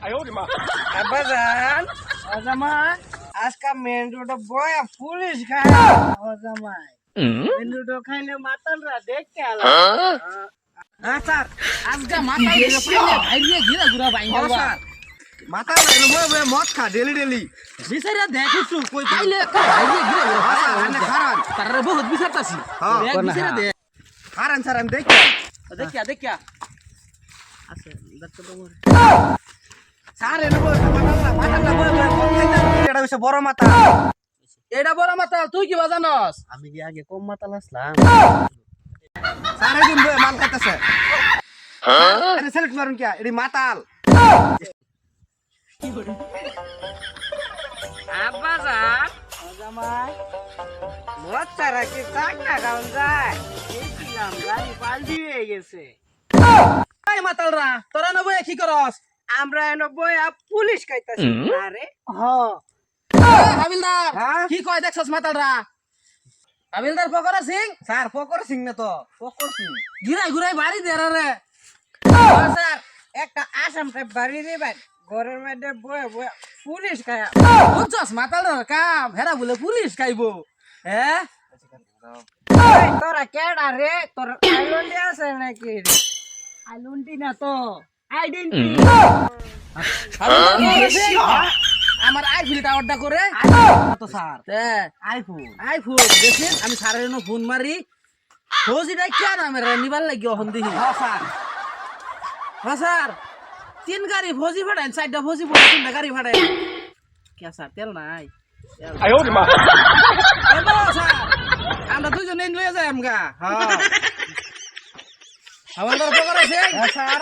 আব্বাজান জামাই আজকা মেন রোড বয়া পুলিশ খায় ও জামাই মেন রোড খাইলে মাতালরা দেখতে আলা হ্যাঁ স্যার আজকা মাতাল ভাইরিয়ে ঘিরা ঘুরা বাইঙ্গা স্যার মাতাল বয়া মদ খা ডেলি ডেলি বিচারা দেখছু কই পাইলে ভাইরিয়ে ঘিরা ঘুরা স্যার আনে খারান তারে বহুত বিচারতাছি দেখ বিচারা দে খারান স্যার আমি দেখিয়া আচ্ছা দেখতে তো স্যার এনে এটা হইছে বড় মাথা এটা বড় মাতাল তুই কি বাজানস? আমি কি আগে কম মাতাল আসলাম স্যার এই দিন মাল খাইতেছে আরে সেলেক্ট মারুন কি এডি মাতাল আব্বাজান জামাই বহুত সারা কি টাকা গাউন যায় দেখিলাম গাড়ি পাল্টি হয়ে গেছে এই মাতালরা তোরা নবো কি করস? আমরা এনে বইয়া পুলিশ খাইতাছি আরে হাবিলদার হ্যাঁ? কি কয় দেখছস মাতালরা? হাবিলদার পকরা সিং স্যার ফকর সিং না তো ফকর সিং ঘুরাই ঘুরাই বাড়ি দে রে। স্যার একটা আসাম টাইপ বাড়ি দিবেন ঘরের মধ্যে বয়ে বয়ে পুলিশ খায় বুঝছস মাতালরা কাম হেরা বলে পুলিশ খাইবো হ্যাঁ তোরা কেডা রে তোর আইলন্ডি আছে নাকি আইলন্ডি না তো আইডেন্টি আমার আইফিলটা অর্ডার করে তো স্যার আইফোন আইফোন দেখেন আমি স্যারের জন্য ফোন মারি ফৌজিটা কেন আমার নিবার লাগি অহন দেখি স্যার হ্যাঁ স্যার 3 গাড়ি ফৌজি ফাটাইন 4টা ফৌজি পড়ে 3টা গাড়ি ফাটাইন কে স্যার তেল নাই স্যার আমরা দুইজন এনে লয়ে যাই আমগা হ্যাঁ হাওলদার পকর আছে স্যার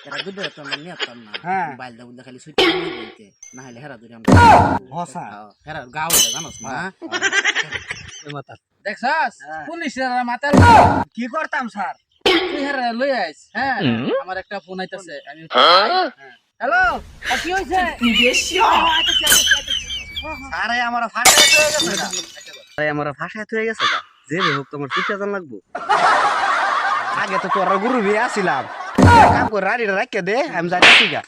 এরা দুটো তো আমরা নিয়াতাম না হ্যাঁ। মোবাইল দা বুঝা খালি সুইচ বলতে না হলে হেরা ধরে আমরা স্যার হেরা গাও দা জানোস না মাতাল দেখছস হ্যাঁ। পুলিশের মাতাল কি করতাম স্যার তুই হেরা লই আইস হ্যাঁ আমার একটা ফোন আইতাছে আমি হ্যালো কি হইছে আরে আমার ফাটাইতে হয়ে গেছে না আরে আমার ফাটাইতে হয়ে গেছে না যে হোক তোমার পিছা জান লাগবো আগে তো তোর গুরু বিয়ে আসিলাম কাম করে রাড়িটা রাখিয়ে দে আমি যাইতেছি গা